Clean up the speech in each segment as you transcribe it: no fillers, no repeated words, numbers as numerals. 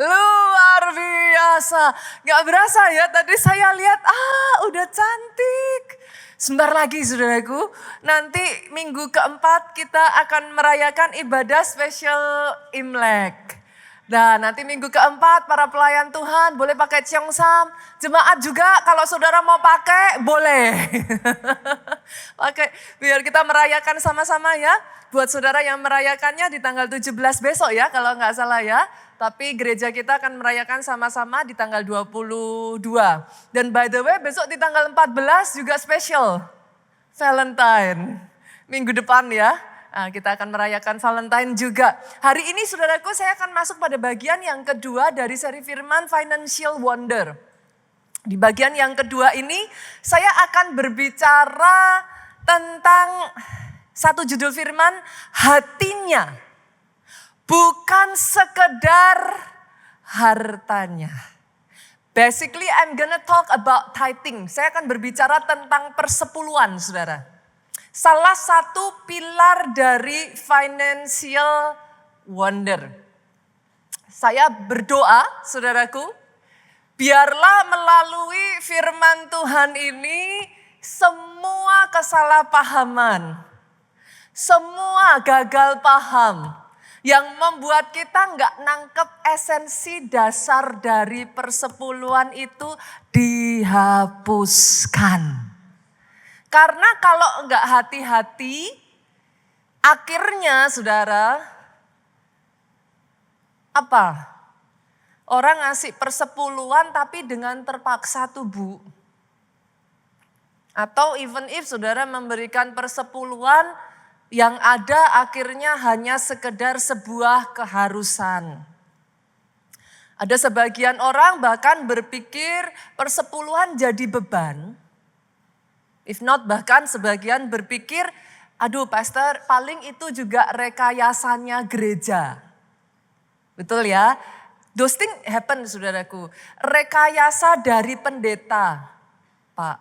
Luar biasa. Gak berasa ya tadi saya lihat, udah cantik. Sebentar lagi saudaraku, nanti minggu keempat kita akan merayakan ibadah spesial Imlek. Nah nanti minggu keempat para pelayan Tuhan boleh pakai Cheongsam. Jemaat juga kalau saudara mau pakai boleh. Pakai biar kita merayakan sama-sama ya. Buat saudara yang merayakannya di tanggal 17 besok ya kalau nggak salah ya. Tapi gereja kita akan merayakan sama-sama di tanggal 22. Dan by the way besok di tanggal 14 juga spesial. Valentine. Minggu depan ya. Nah, kita akan merayakan Valentine juga. Hari ini saudaraku saya akan masuk pada bagian yang kedua dari seri firman Financial Wonder. Di bagian yang kedua ini saya akan berbicara tentang satu judul firman, hatinya. Bukan sekedar hartanya. Basically I'm gonna talk about tithing. Saya akan berbicara tentang persepuluhan saudara. Salah satu pilar dari financial wonder. Saya berdoa saudaraku, biarlah melalui firman Tuhan ini semua kesalahpahaman, semua gagal paham yang membuat kita nggak nangkep esensi dasar dari persepuluhan itu dihapuskan. Karena kalau nggak hati-hati, akhirnya saudara, apa? Orang ngasih persepuluhan tapi dengan terpaksa tuh Bu. Atau even if saudara memberikan persepuluhan yang ada akhirnya hanya sekedar sebuah keharusan. Ada sebagian orang bahkan berpikir persepuluhan jadi beban. If not bahkan sebagian berpikir, aduh pastor paling itu juga rekayasanya gereja. Betul ya? Those things happen saudaraku. Rekayasa dari pendeta, Pak.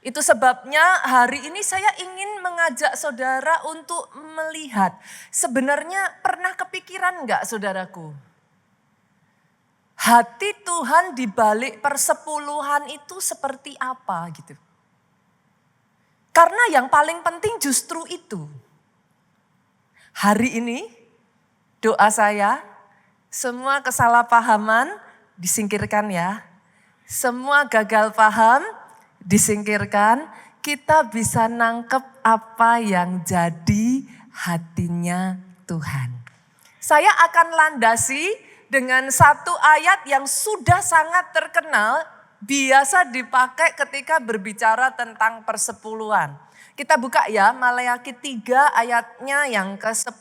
Itu sebabnya hari ini saya ingin mengajak saudara untuk melihat. Sebenarnya pernah kepikiran enggak saudaraku? Hati Tuhan di balik persepuluhan itu seperti apa gitu. Karena yang paling penting justru itu. Hari ini doa saya, semua kesalahpahaman disingkirkan ya. Semua gagal paham disingkirkan, kita bisa nangkep apa yang jadi hatinya Tuhan. Saya akan landasi dengan satu ayat yang sudah sangat terkenal, biasa dipakai ketika berbicara tentang persepuluhan. Kita buka ya Maleakhi 3 ayatnya yang ke-10.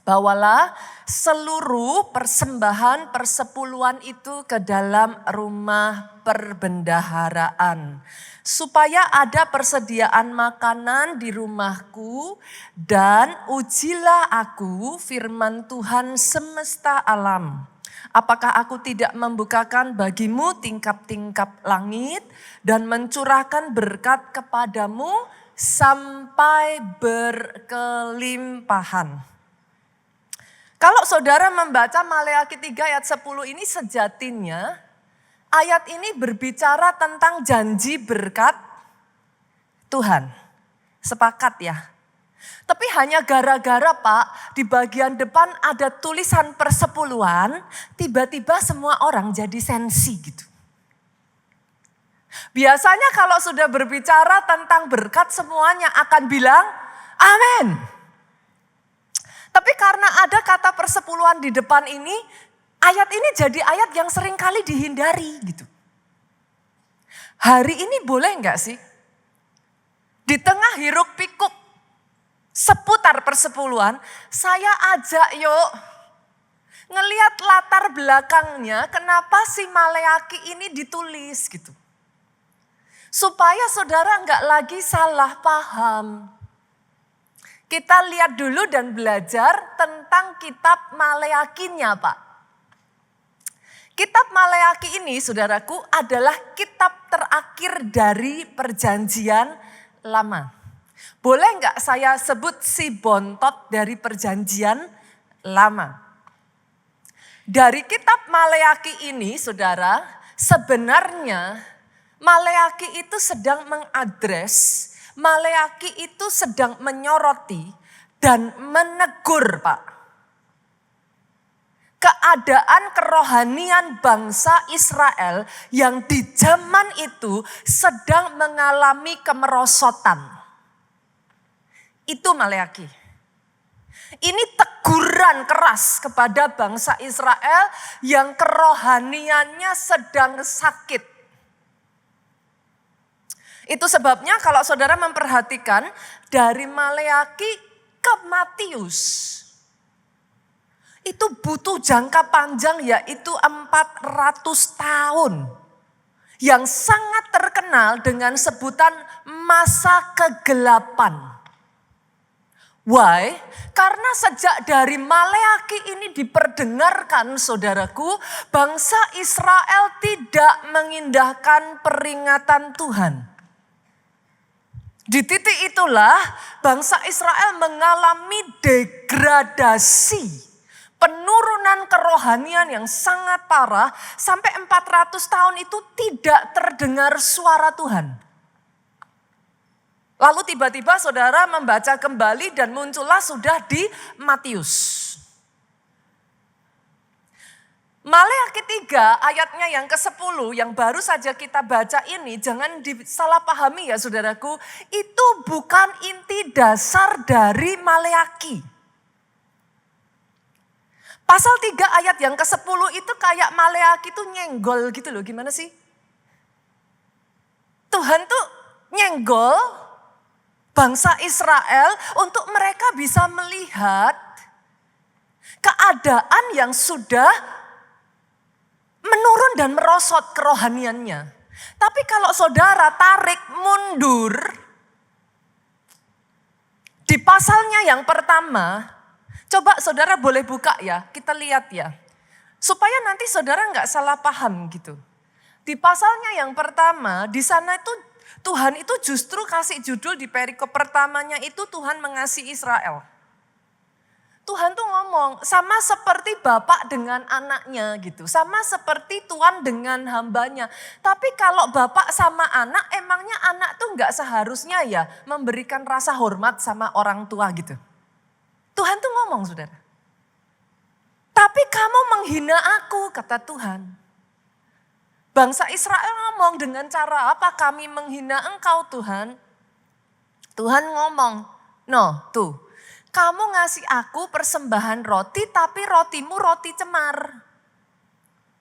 Bawalah seluruh persembahan persepuluhan itu ke dalam rumah perbendaharaan. Supaya ada persediaan makanan di rumahku dan ujilah aku firman Tuhan semesta alam. Apakah aku tidak membukakan bagimu tingkap-tingkap langit dan mencurahkan berkat kepadamu sampai berkelimpahan. Kalau saudara membaca Maleakhi 3 ayat 10 ini sejatinya ayat ini berbicara tentang janji berkat Tuhan. Sepakat ya? Tapi hanya gara-gara Pak di bagian depan ada tulisan persepuluhan, tiba-tiba semua orang jadi sensi gitu. Biasanya kalau sudah berbicara tentang berkat semuanya akan bilang amin. Tapi karena ada kata persepuluhan di depan ini, ayat ini jadi ayat yang sering kali dihindari gitu. Hari ini boleh enggak sih? Di tengah hiruk pikuk seputar persepuluhan, saya ajak yuk ngelihat latar belakangnya kenapa si Maleakhi ini ditulis gitu. Supaya saudara enggak lagi salah paham. Kita lihat dulu dan belajar tentang kitab Maleakhinya Pak. Kitab Maleakhi ini saudaraku adalah kitab terakhir dari perjanjian lama. Boleh enggak saya sebut si bontot dari perjanjian lama? Dari kitab Maleaki ini, saudara, sebenarnya Maleaki itu sedang mengadres, Maleaki itu sedang menyoroti dan menegur, Pak. Keadaan kerohanian bangsa Israel yang di zaman itu sedang mengalami kemerosotan. Itu Maleaki. Ini teguran keras kepada bangsa Israel yang kerohaniannya sedang sakit. Itu sebabnya kalau saudara memperhatikan dari Maleaki ke Matius, itu butuh jangka panjang yaitu 400 tahun. Yang sangat terkenal dengan sebutan masa kegelapan. Why? Karena sejak dari Maleaki ini diperdengarkan, saudaraku, bangsa Israel tidak mengindahkan peringatan Tuhan. Di titik itulah bangsa Israel mengalami degradasi, penurunan kerohanian yang sangat parah sampai 400 tahun itu tidak terdengar suara Tuhan. Lalu tiba-tiba saudara membaca kembali dan muncullah sudah di Matius. Maleaki 3 ayatnya yang ke-10 yang baru saja kita baca ini, jangan disalahpahami ya saudaraku, itu bukan inti dasar dari Maleaki. Pasal 3 ayat yang ke-10 itu kayak Maleaki tuh nyenggol gitu loh, gimana sih? Tuhan tuh nyenggol bangsa Israel untuk mereka bisa melihat keadaan yang sudah menurun dan merosot kerohaniannya. Tapi kalau saudara tarik mundur di pasalnya yang pertama, coba saudara boleh buka ya, kita lihat ya. Supaya nanti saudara nggak salah paham gitu. Di pasalnya yang pertama, di sana itu Tuhan itu justru kasih judul di perikop pertamanya itu Tuhan mengasihi Israel. Tuhan tuh ngomong sama seperti bapak dengan anaknya gitu. Sama seperti Tuhan dengan hambanya. Tapi kalau bapak sama anak, emangnya anak tuh gak seharusnya ya memberikan rasa hormat sama orang tua gitu. Tuhan tuh ngomong saudara. Tapi kamu menghina aku kata Tuhan. Bangsa Israel ngomong dengan cara apa kami menghina engkau Tuhan? Tuhan ngomong, no tuh kamu ngasih aku persembahan roti tapi rotimu roti cemar.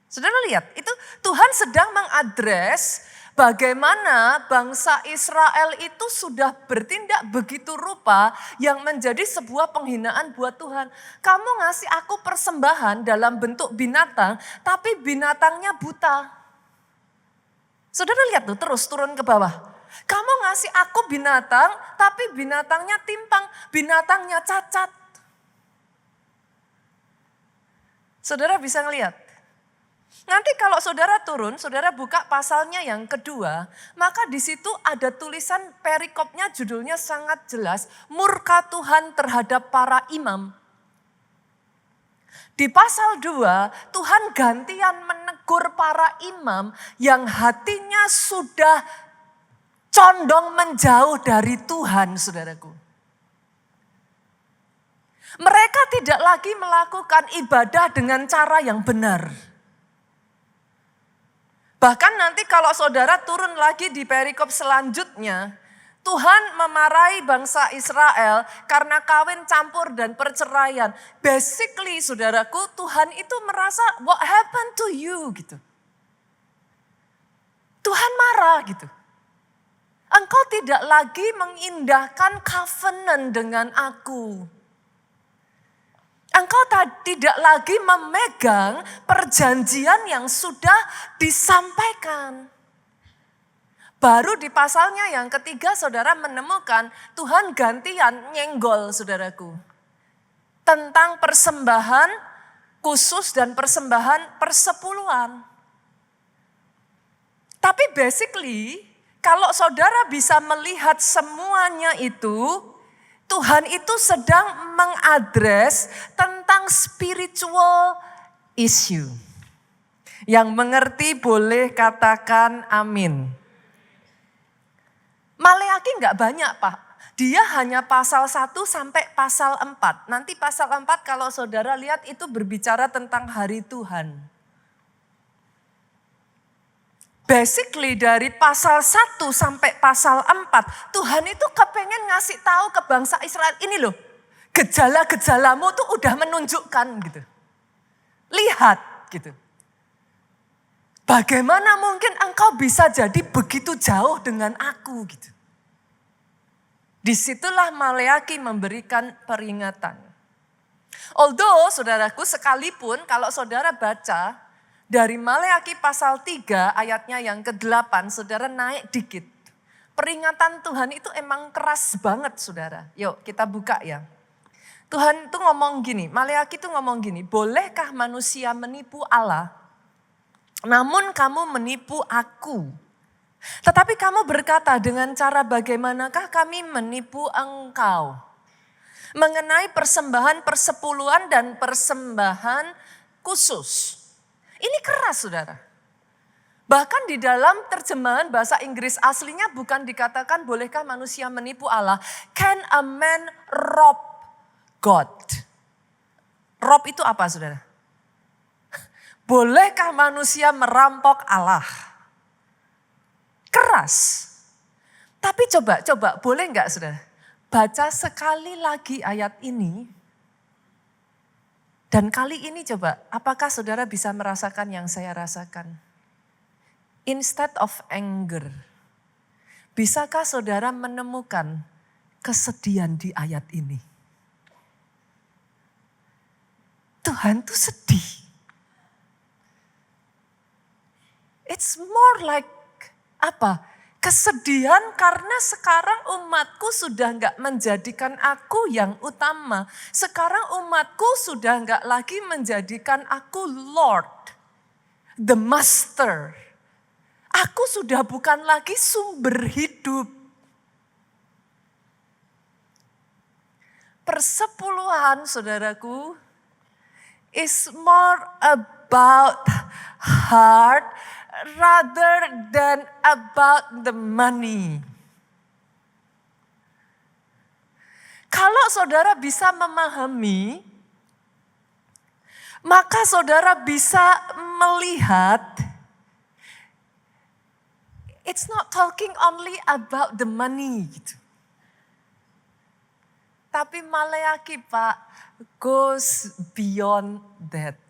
Saudara lihat itu Tuhan sedang mengadres bagaimana bangsa Israel itu sudah bertindak begitu rupa yang menjadi sebuah penghinaan buat Tuhan. Kamu ngasih aku persembahan dalam bentuk binatang tapi binatangnya buta. Saudara lihat tuh terus turun ke bawah. Kamu ngasih aku binatang tapi binatangnya timpang, binatangnya cacat. Saudara bisa ngelihat. Nanti kalau saudara turun, saudara buka pasalnya yang kedua, maka di situ ada tulisan perikopnya judulnya sangat jelas, murka Tuhan terhadap para imam. Di pasal 2, Tuhan gantian menegur para imam yang hatinya sudah condong menjauh dari Tuhan, saudaraku. Mereka tidak lagi melakukan ibadah dengan cara yang benar. Bahkan nanti kalau saudara turun lagi di perikop selanjutnya, Tuhan memarahi bangsa Israel karena kawin campur dan perceraian. Basically saudaraku, Tuhan itu merasa what happened to you gitu. Tuhan marah gitu. Engkau tidak lagi mengindahkan covenant dengan aku. Engkau tidak lagi memegang perjanjian yang sudah disampaikan. Baru di pasalnya yang ketiga saudara menemukan Tuhan gantian nyenggol saudaraku. Tentang persembahan khusus dan persembahan persepuluhan. Tapi basically kalau saudara bisa melihat semuanya itu, Tuhan itu sedang mengadres tentang spiritual issue. Yang mengerti boleh katakan amin. Maleaki enggak banyak Pak. Dia hanya pasal 1 sampai pasal 4. Nanti pasal 4 kalau saudara lihat itu berbicara tentang hari Tuhan. Basically dari pasal 1 sampai pasal 4, Tuhan itu kepengen ngasih tahu ke bangsa Israel, ini loh, gejala-gejalamu tuh udah menunjukkan gitu. Lihat gitu. Bagaimana mungkin engkau bisa jadi begitu jauh dengan aku gitu. Disitulah Maleaki memberikan peringatan. Although saudaraku sekalipun kalau saudara baca dari Maleaki pasal 3 ayatnya yang ke-8 saudara naik dikit. Peringatan Tuhan itu emang keras banget saudara. Yuk kita buka ya. Tuhan itu ngomong gini, Maleaki itu ngomong gini, bolehkah manusia menipu Allah? Namun kamu menipu aku. Tetapi kamu berkata dengan cara bagaimanakah kami menipu engkau? Mengenai persembahan persepuluhan dan persembahan khusus. Ini keras saudara. Bahkan di dalam terjemahan bahasa Inggris aslinya bukan dikatakan bolehkah manusia menipu Allah. Can a man rob God? Rob itu apa saudara? Bolehkah manusia merampok Allah? Keras. Tapi coba boleh enggak saudara? Baca sekali lagi ayat ini. Dan kali ini coba, apakah saudara bisa merasakan yang saya rasakan? Instead of anger. Bisakah saudara menemukan kesedihan di ayat ini? Tuhan tuh sedih. It's more like apa? Kesedihan karena sekarang umatku sudah enggak menjadikan aku yang utama. Sekarang umatku sudah enggak lagi menjadikan aku Lord, the Master. Aku sudah bukan lagi sumber hidup. Persepuluhan saudaraku is more about heart rather than about the money. Kalau saudara bisa memahami, maka saudara bisa melihat, it's not talking only about the money gitu. Tapi Maleaki Pak, goes beyond that.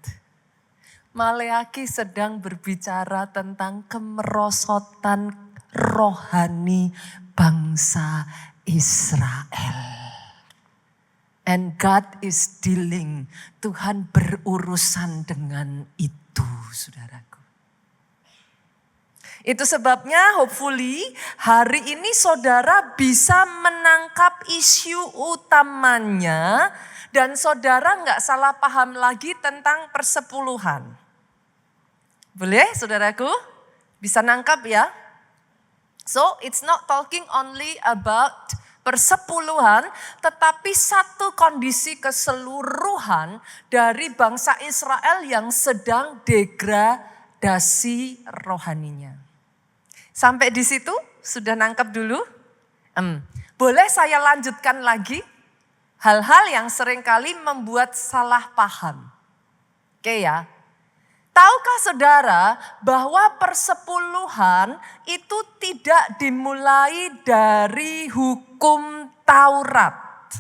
Maleaki sedang berbicara tentang kemerosotan rohani bangsa Israel. And God is dealing, Tuhan berurusan dengan itu saudaraku. Itu sebabnya hopefully hari ini saudara bisa menangkap isu utamanya. Dan saudara nggak salah paham lagi tentang persepuluhan. Boleh saudaraku? Bisa nangkap ya? So it's not talking only about persepuluhan, tetapi satu kondisi keseluruhan dari bangsa Israel yang sedang degradasi rohaninya. Sampai di situ sudah nangkap dulu? Boleh saya lanjutkan lagi? Hal-hal yang seringkali membuat salah paham. Oke ya. Tahukah saudara bahwa persepuluhan itu tidak dimulai dari hukum Taurat.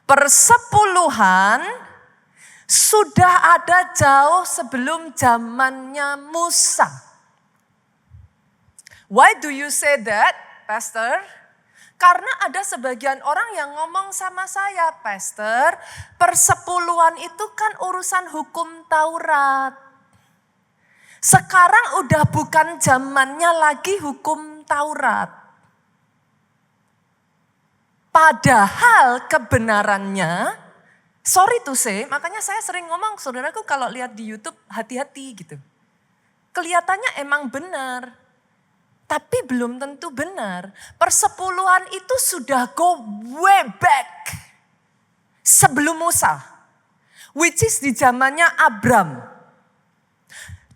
Persepuluhan sudah ada jauh sebelum zamannya Musa. Why do you say that, Pastor? Karena ada sebagian orang yang ngomong sama saya, Pastor, persepuluhan itu kan urusan hukum Taurat. Sekarang udah bukan zamannya lagi hukum Taurat. Padahal kebenarannya, sorry to say, makanya saya sering ngomong, saudaraku kalau lihat di YouTube hati-hati gitu. Kelihatannya emang benar. Tapi belum tentu benar. Persepuluhan itu sudah go way back. Sebelum Musa. Which is di zamannya Abram.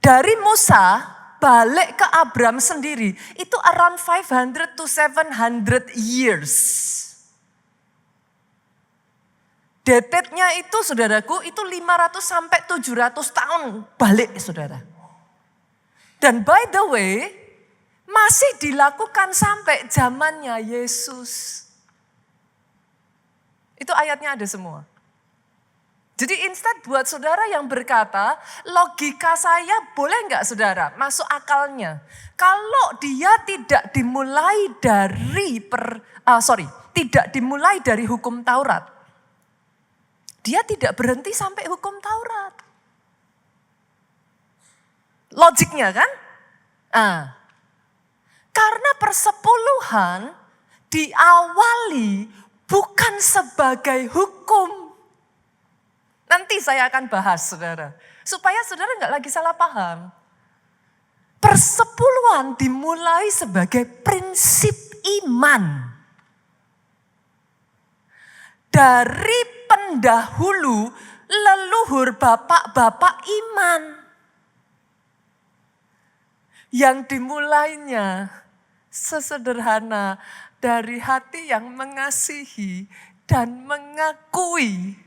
Dari Musa balik ke Abram sendiri itu around 500 to 700 years. Detetnya itu saudaraku itu 500 sampai 700 tahun balik saudara. Dan by the way masih dilakukan sampai zamannya Yesus. Itu ayatnya ada semua. Jadi instead buat saudara yang berkata, logika saya boleh enggak saudara masuk akalnya. Kalau dia tidak dimulai dari tidak dimulai dari hukum Taurat. Dia tidak berhenti sampai hukum Taurat. Logiknya kan? Karena persepuluhan diawali bukan sebagai hukum. Nanti saya akan bahas saudara. Supaya saudara enggak lagi salah paham. Persepuluhan dimulai sebagai prinsip iman. Dari pendahulu leluhur bapak-bapak iman. Yang dimulainya sesederhana dari hati yang mengasihi dan mengakui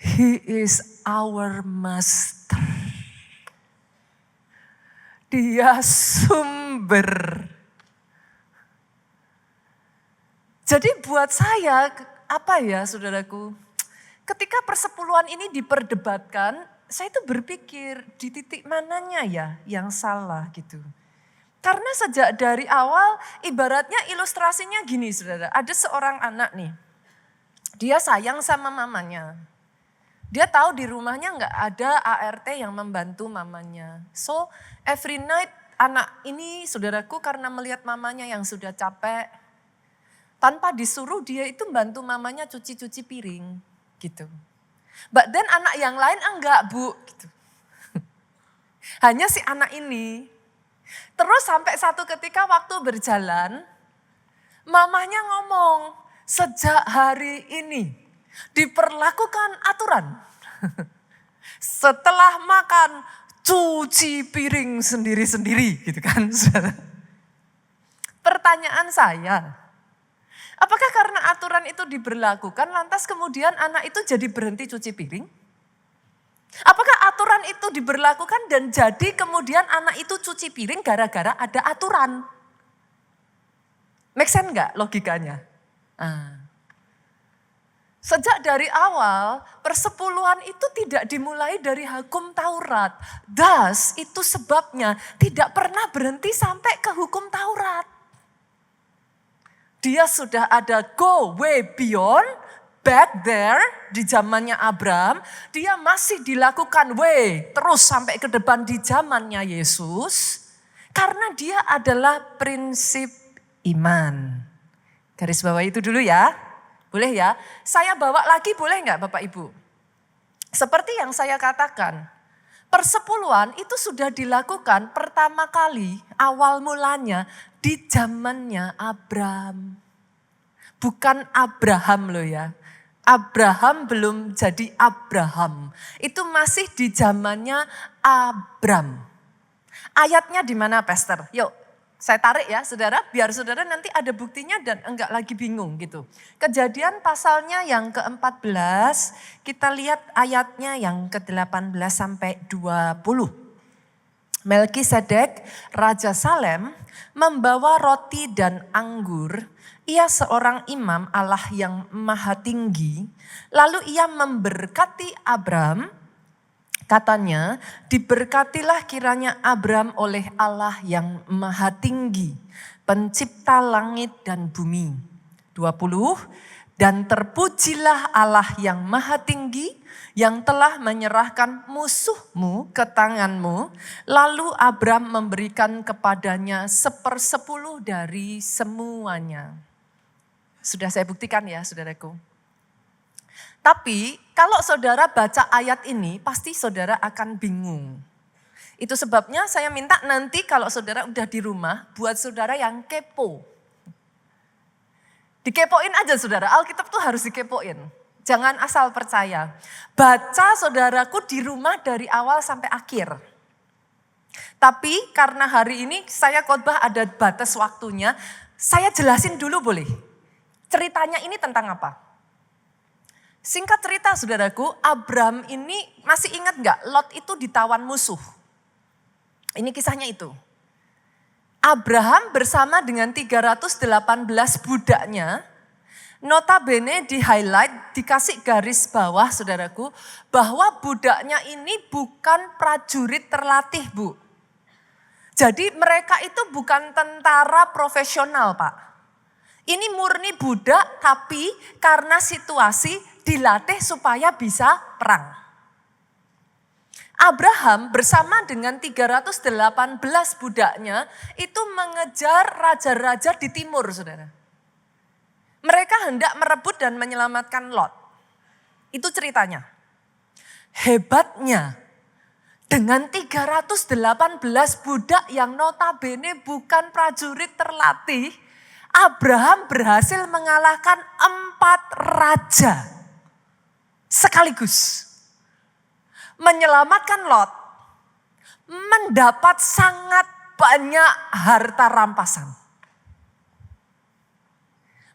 He is our master. Dia sumber. Jadi buat saya, apa ya saudaraku, ketika persepuluhan ini diperdebatkan, saya itu berpikir di titik mananya ya yang salah gitu. Karena sejak dari awal ibaratnya ilustrasinya gini saudara, ada seorang anak nih, dia sayang sama mamanya. Dia tahu di rumahnya nggak ada ART yang membantu mamanya. So every night anak ini saudaraku karena melihat mamanya yang sudah capek. Tanpa disuruh dia itu bantu mamanya cuci-cuci piring gitu. But then anak yang lain enggak bu. Gitu. Hanya si anak ini. Terus sampai satu ketika waktu berjalan. Mamanya ngomong sejak hari ini. Diperlakukan aturan. Setelah makan cuci piring sendiri-sendiri gitu kan. Pertanyaan saya, apakah karena aturan itu diberlakukan lantas kemudian anak itu jadi berhenti cuci piring? Apakah aturan itu diberlakukan dan jadi kemudian anak itu cuci piring gara-gara ada aturan? Make sense enggak logikanya? Sejak dari awal, persepuluhan itu tidak dimulai dari hukum Taurat. Thus, itu sebabnya tidak pernah berhenti sampai ke hukum Taurat. Dia sudah ada go way beyond, back there, di zamannya Abram. Dia masih dilakukan way, terus sampai ke depan di zamannya Yesus. Karena dia adalah prinsip iman. Garis bawah itu dulu ya. Boleh ya? Saya bawa lagi boleh enggak Bapak Ibu? Seperti yang saya katakan, persepuluhan itu sudah dilakukan pertama kali awal mulanya di zamannya Abram. Bukan Abraham loh ya. Abraham belum jadi Abraham. Itu masih di zamannya Abram. Ayatnya di mana Pastor? Yuk. Saya tarik ya saudara, biar saudara nanti ada buktinya dan enggak lagi bingung gitu. Kejadian pasalnya yang ke-14, kita lihat ayatnya yang ke-18 sampai 20. Melkisedek, Raja Salem, membawa roti dan anggur. Ia seorang imam Allah yang maha tinggi. Lalu ia memberkati Abram. Katanya, diberkatilah kiranya Abram oleh Allah yang maha tinggi, pencipta langit dan bumi. 20, dan terpujilah Allah yang maha tinggi, yang telah menyerahkan musuhmu ke tanganmu. Lalu Abram memberikan kepadanya 1/10 dari semuanya. Sudah saya buktikan ya saudaraku. Tapi kalau saudara baca ayat ini pasti saudara akan bingung. Itu sebabnya saya minta nanti kalau saudara udah di rumah buat saudara yang kepo. Dikepoin aja saudara, Alkitab tuh harus dikepoin. Jangan asal percaya. Baca saudaraku di rumah dari awal sampai akhir. Tapi karena hari ini saya khotbah ada batas waktunya, saya jelasin dulu boleh. Ceritanya ini tentang apa? Singkat cerita saudaraku, Abram ini masih ingat gak Lot itu ditawan musuh? Ini kisahnya itu. Abraham bersama dengan 318 budaknya, notabene di highlight, dikasih garis bawah saudaraku, bahwa budaknya ini bukan prajurit terlatih Bu. Jadi mereka itu bukan tentara profesional Pak. Ini murni budak tapi karena situasi dilatih supaya bisa perang. Abraham bersama dengan 318 budaknya itu mengejar raja-raja di timur, saudara. Mereka hendak merebut dan menyelamatkan Lot. Itu ceritanya. Hebatnya, dengan 318 budak yang notabene bukan prajurit terlatih, Abraham berhasil mengalahkan 4 raja sekaligus. Menyelamatkan Lot, mendapat sangat banyak harta rampasan.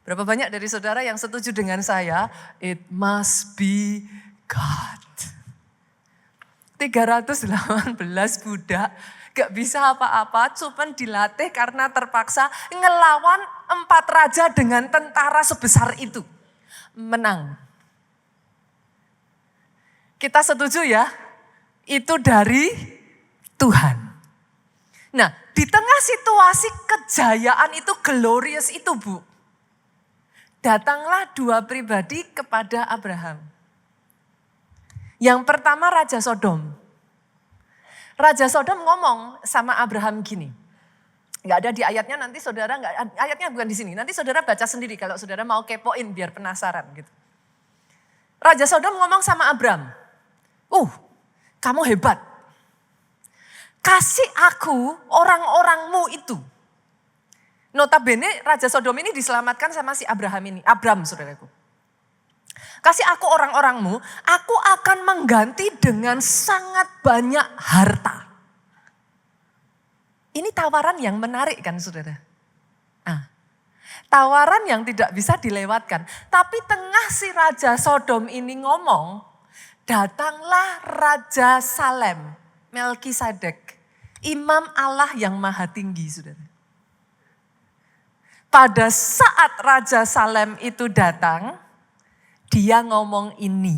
Berapa banyak dari saudara yang setuju dengan saya? It must be God. 318 budak, gak bisa apa-apa, cuman dilatih karena terpaksa ngelawan 4 raja dengan tentara sebesar itu. Menang. Kita setuju ya, itu dari Tuhan. Nah, di tengah situasi kejayaan itu glorious itu Bu, datanglah 2 pribadi kepada Abraham. Yang pertama Raja Sodom. Raja Sodom ngomong sama Abraham gini, nggak ada di ayatnya, nanti saudara ayatnya bukan di sini, nanti saudara baca sendiri kalau saudara mau kepoin biar penasaran gitu. Raja Sodom ngomong sama Abram, kamu hebat. Kasih aku orang-orangmu itu. Notabene Raja Sodom ini diselamatkan sama si Abram saudaraku. Kasih aku orang-orangmu, aku akan mengganti dengan sangat banyak harta. Ini tawaran yang menarik kan saudara? Tawaran yang tidak bisa dilewatkan. Tapi tengah si Raja Sodom ini ngomong, datanglah Raja Salem, Melkisedek, imam Allah yang maha tinggi, saudara. Pada saat Raja Salem itu datang, dia ngomong ini.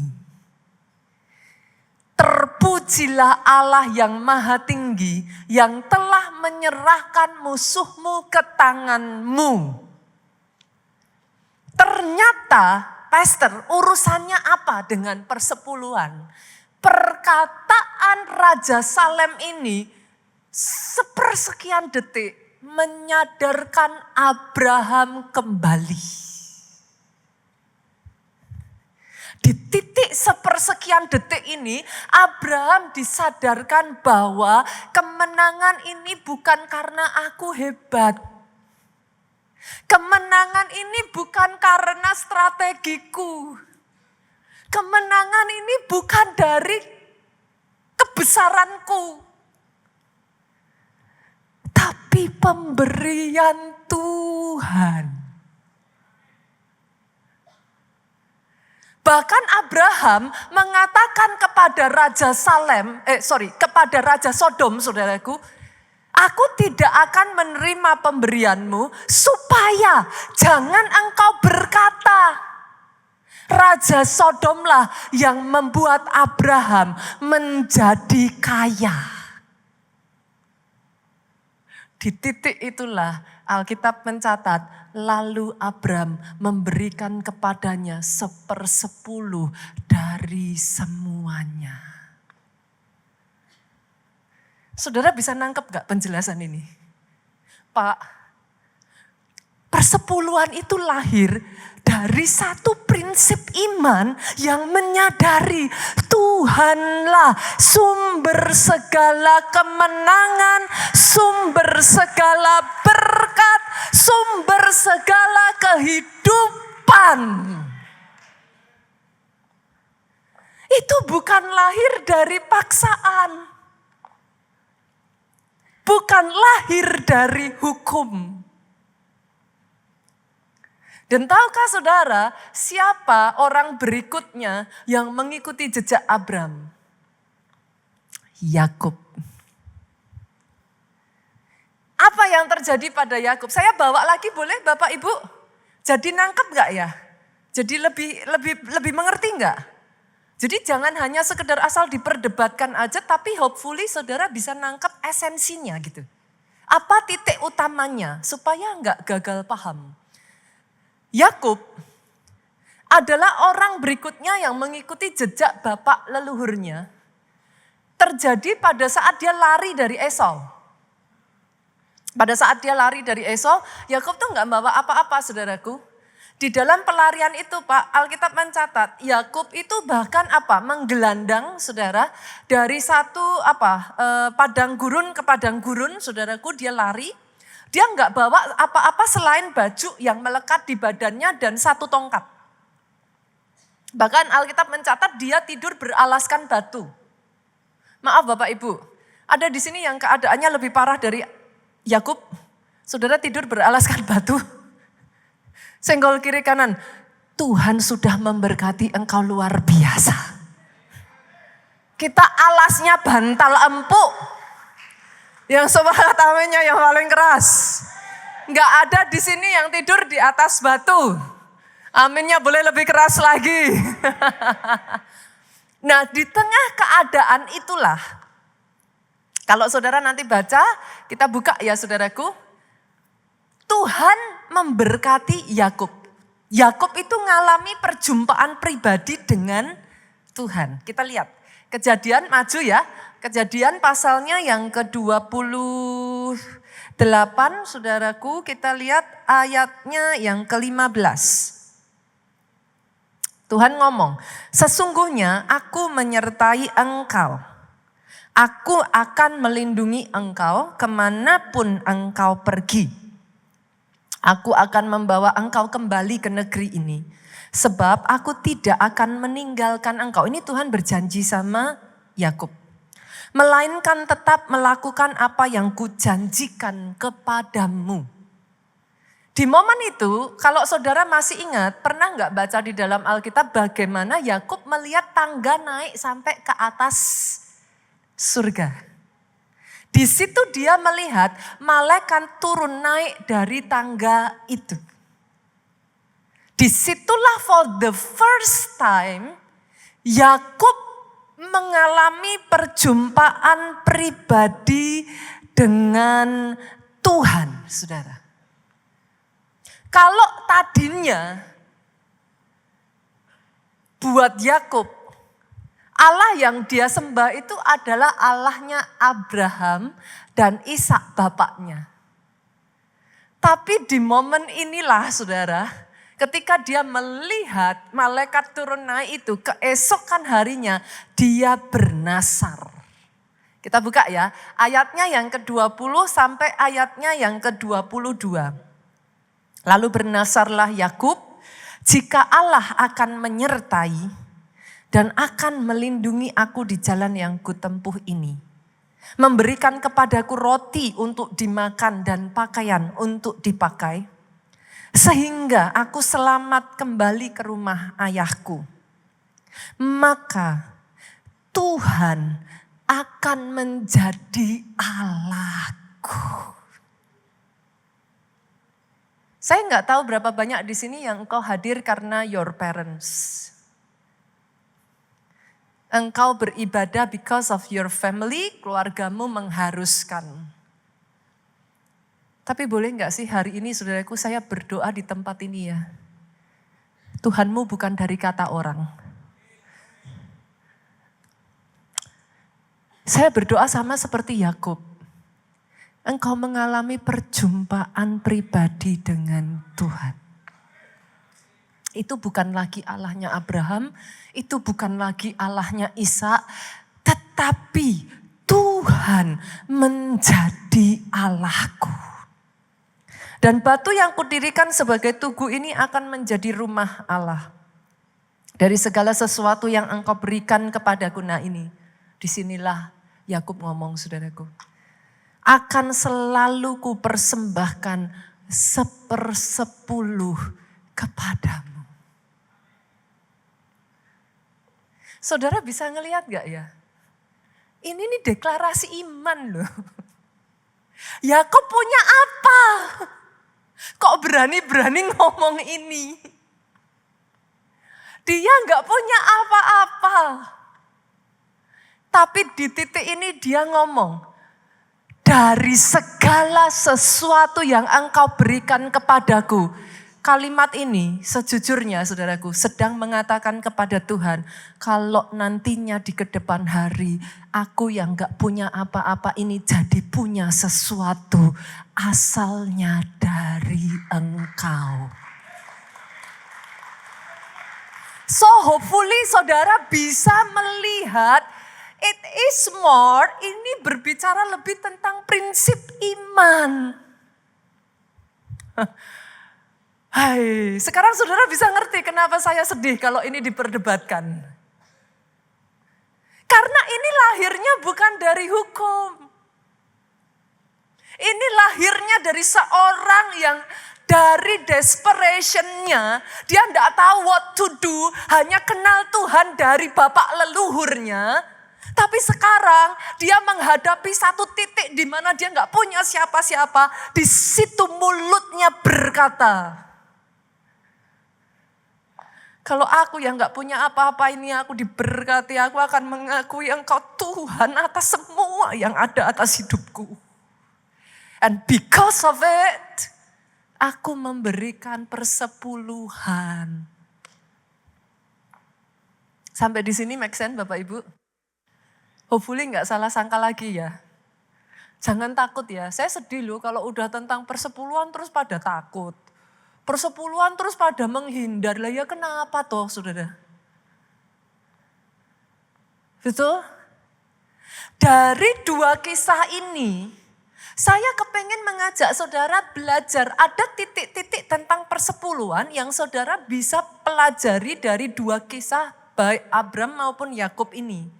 Terpujilah Allah yang maha tinggi, yang telah menyerahkan musuhmu ke tanganmu. Ternyata Pastor, urusannya apa dengan persepuluhan? Perkataan Raja Salem ini sepersekian detik menyadarkan Abraham kembali. Di titik sepersekian detik ini, Abraham disadarkan bahwa kemenangan ini bukan karena aku hebat. Kemenangan ini bukan karena strategiku. Kemenangan ini bukan dari kebesaranku. Tapi pemberian Tuhan. Bahkan Abraham mengatakan kepada kepada Raja Sodom, saudaraku, aku tidak akan menerima pemberianmu supaya jangan engkau berkata. Raja Sodomlah yang membuat Abraham menjadi kaya. Di titik itulah Alkitab mencatat, lalu Abram memberikan kepadanya 1/10 dari semuanya. Saudara bisa nangkep gak penjelasan ini? Pak, persepuluhan itu lahir dari satu prinsip iman yang menyadari Tuhanlah sumber segala kemenangan, sumber segala berkat, sumber segala kehidupan. itu bukan lahir dari paksaan. Bukan lahir dari hukum. Dan tahukah saudara, siapa orang berikutnya yang mengikuti jejak Abraham? Yakub. Apa yang terjadi pada Yakub? Saya bawa lagi boleh Bapak Ibu? Jadi nangkep gak ya? Jadi lebih mengerti gak? Jadi jangan hanya sekedar asal diperdebatkan aja, tapi hopefully saudara bisa nangkep esensinya gitu. Apa titik utamanya supaya gak gagal paham? Yakub adalah orang berikutnya yang mengikuti jejak bapak leluhurnya. Terjadi pada saat dia lari dari Esau. Pada saat dia lari dari Esau, Yakub tuh nggak bawa apa-apa saudaraku. Di dalam pelarian itu Pak, Alkitab mencatat Yakub itu bahkan menggelandang saudara dari satu padang gurun ke padang gurun saudaraku, dia lari. Dia nggak bawa apa-apa selain baju yang melekat di badannya dan satu tongkat. Bahkan Alkitab mencatat dia tidur beralaskan batu. Maaf Bapak Ibu, ada di sini yang keadaannya lebih parah dari Yakub. Saudara tidur beralaskan batu. Senggol kiri kanan, Tuhan sudah memberkati engkau luar biasa. Kita alasnya bantal empuk. Yang semangat aminnya yang paling keras. Enggak ada di sini yang tidur di atas batu. Aminnya boleh lebih keras lagi. Nah, di tengah keadaan itulah, kalau saudara nanti baca, kita buka ya saudaraku. Tuhan memberkati Yakub. Yakub itu ngalami perjumpaan pribadi dengan Tuhan. Kita lihat, Kejadian maju ya. Kejadian pasalnya yang ke-28 saudaraku, kita lihat ayatnya yang ke-15. Tuhan ngomong, sesungguhnya aku menyertai engkau. Aku akan melindungi engkau kemanapun engkau pergi. Aku akan membawa engkau kembali ke negeri ini. Sebab aku tidak akan meninggalkan engkau. Ini Tuhan berjanji sama Yakub. Melainkan tetap melakukan apa yang kujanjikan kepadamu. Di momen itu, kalau saudara masih ingat, pernah nggak baca di dalam Alkitab bagaimana Yakub melihat tangga naik sampai ke atas surga. Di situ dia melihat malaikat turun naik dari tangga itu. Disitulah for the first time Yakub mengalami perjumpaan pribadi dengan Tuhan, saudara. Kalau tadinya buat Yakub, Allah yang dia sembah itu adalah Allahnya Abraham dan Ishak bapaknya. Tapi di momen inilah saudara, ketika dia melihat malaikat turun naik itu, keesokan harinya dia bernasar. Kita buka ya, ayatnya yang ke-20 sampai ayatnya yang ke-22. Lalu bernasarlah Yakub, jika Allah akan menyertai dan akan melindungi aku di jalan yang kutempuh ini. Memberikan kepadaku roti untuk dimakan dan pakaian untuk dipakai. Sehingga aku selamat kembali ke rumah ayahku. Maka Tuhan akan menjadi Allahku. Saya nggak tahu berapa banyak di sini yang engkau hadir karena your parents. Engkau beribadah because of your family, keluargamu mengharuskan. Tapi boleh nggak sih hari ini saudaraku saya berdoa di tempat ini ya. Tuhanmu bukan dari kata orang. Saya berdoa sama seperti Yakub. Engkau mengalami perjumpaan pribadi dengan Tuhan. Itu bukan lagi Allahnya Abraham, itu bukan lagi Allahnya Ishak, tetapi Tuhan menjadi Allahku. Dan batu yang kudirikan sebagai tugu ini akan menjadi rumah Allah. Dari segala sesuatu yang engkau berikan kepadaku. Nah ini, disinilah Yakub ngomong saudaraku. Akan selalu ku persembahkan 1/10 kepadamu. Saudara bisa ngelihat gak ya? Ini nih deklarasi iman loh. Yakub punya apa? Kok berani-berani ngomong ini? Dia gak punya apa-apa. Tapi di titik ini dia ngomong, dari segala sesuatu yang engkau berikan kepadaku. Kalimat ini sejujurnya saudaraku sedang mengatakan kepada Tuhan, kalau nantinya di kedepan hari aku yang gak punya apa-apa ini jadi punya sesuatu asalnya dari engkau. So hopefully saudara bisa melihat it is more, ini berbicara lebih tentang prinsip iman. Hai, sekarang saudara bisa ngerti kenapa saya sedih kalau ini diperdebatkan. Karena ini lahirnya bukan dari hukum. Ini lahirnya dari seorang yang dari desperation-nya, dia tidak tahu what to do, hanya kenal Tuhan dari bapak leluhurnya. Tapi sekarang dia menghadapi satu titik di mana dia nggak punya siapa-siapa. Di situ mulutnya berkata, kalau aku yang gak punya apa-apa ini aku diberkati, aku akan mengakui engkau Tuhan atas semua yang ada atas hidupku. And because of it, aku memberikan 10/10. Sampai di sini make sense Bapak Ibu? Hopefully gak salah sangka lagi ya. Jangan takut ya, saya sedih loh kalau udah tentang 10/10 terus pada takut. 10/10 terus pada menghindar. Lah ya kenapa toh saudara? Betul? Dari 2 kisah ini, saya kepengen mengajak saudara belajar. Ada titik-titik tentang 10/10 yang saudara bisa pelajari dari 2 kisah baik Abram maupun Yakub ini.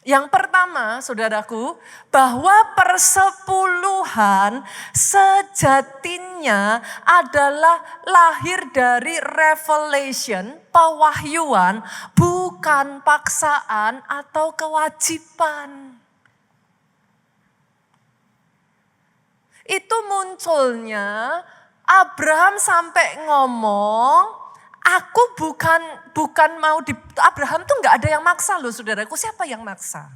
Yang pertama, saudaraku, bahwa 10/10 sejatinya adalah lahir dari revelation, pewahyuan, bukan paksaan atau kewajiban. Itu munculnya Abraham sampai ngomong, aku bukan mau di Abraham tuh nggak ada yang maksa loh saudaraku. Siapa yang maksa?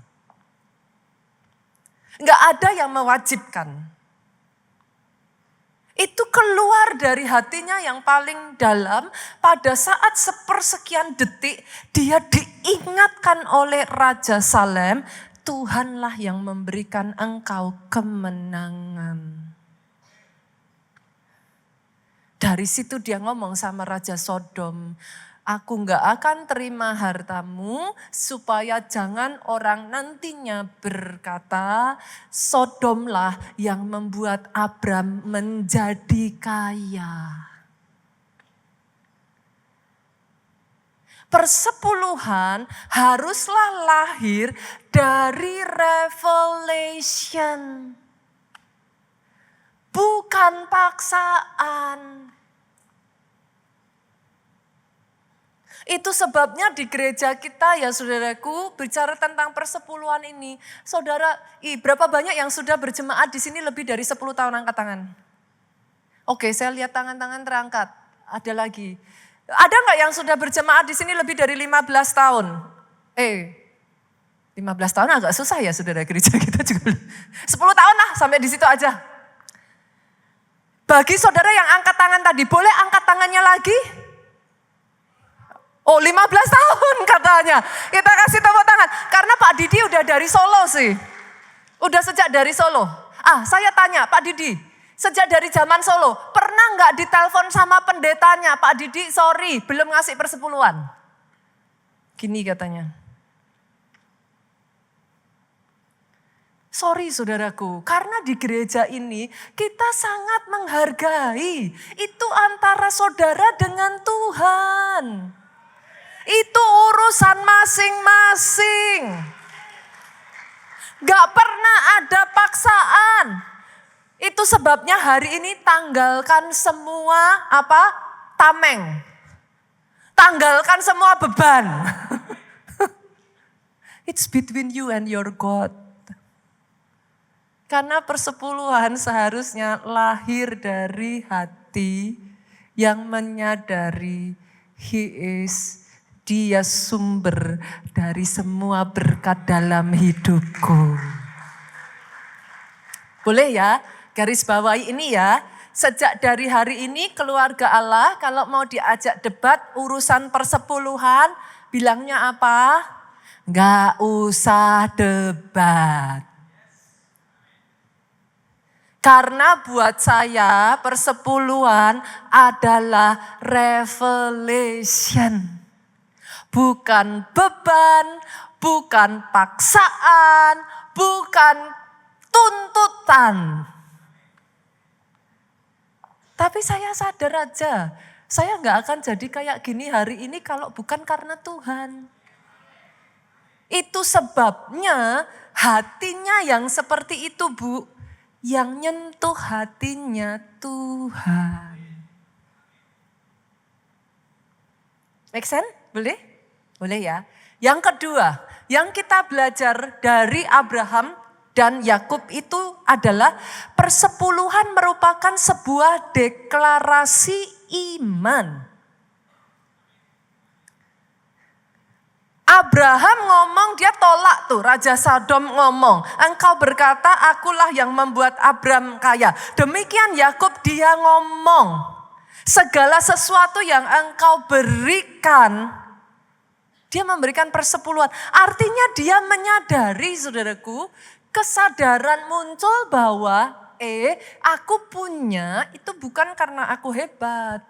Nggak ada yang mewajibkan. Itu keluar dari hatinya yang paling dalam. Pada saat sepersekian detik dia diingatkan oleh Raja Salem, Tuhanlah yang memberikan engkau kemenangan. Dari situ dia ngomong sama Raja Sodom, aku gak akan terima hartamu supaya jangan orang nantinya berkata Sodomlah yang membuat Abram menjadi kaya. 10/10 haruslah lahir dari revelation. Bukan paksaan. Itu sebabnya di gereja kita ya saudaraku bicara tentang 10/10 ini. Saudara, berapa banyak yang sudah berjemaat di sini lebih dari 10 tahun angkat tangan? Oke, saya lihat tangan-tangan terangkat. Ada lagi. Ada nggak yang sudah berjemaat di sini lebih dari 15 tahun? 15 tahun agak susah ya saudara, gereja kita juga. 10 tahun lah sampai di situ aja. Bagi saudara yang angkat tangan tadi, boleh angkat tangannya lagi? Oh 15 tahun katanya. Kita kasih tepuk tangan. Karena Pak Didi udah dari Solo sih. Udah sejak dari Solo. Saya tanya Pak Didi, sejak dari zaman Solo, pernah nggak ditelepon sama pendetanya, Pak Didi sorry belum ngasih 10/10. Gini katanya. Sorry saudaraku, karena di gereja ini kita sangat menghargai. Itu antara saudara dengan Tuhan. Itu urusan masing-masing. Gak pernah ada paksaan. Itu sebabnya hari ini tanggalkan semua tameng. Tanggalkan semua beban. It's between you and your God. Karena persepuluhan seharusnya lahir dari hati yang menyadari dia sumber dari semua berkat dalam hidupku. Boleh ya, garis bawahi ini ya. Sejak dari hari ini keluarga Allah kalau mau diajak debat urusan persepuluhan, bilangnya apa? Gak usah debat. Karena buat saya persepuluhan adalah revelation. Bukan beban, bukan paksaan, bukan tuntutan. Tapi saya sadar aja, saya gak akan jadi kayak gini hari ini kalau bukan karena Tuhan. Itu sebabnya hatinya yang seperti itu, Bu. Yang nyentuh hatinya Tuhan. Make sense? Boleh? Boleh ya. Yang kedua, yang kita belajar dari Abraham dan Yakub itu adalah persepuluhan merupakan sebuah deklarasi iman. Abraham ngomong, dia tolak tuh, Raja Sodom ngomong, engkau berkata akulah yang membuat Abraham kaya. Demikian Yakub dia ngomong, segala sesuatu yang engkau berikan, dia memberikan persepuluhan. Artinya dia menyadari, saudaraku, kesadaran muncul bahwa aku punya itu bukan karena aku hebat.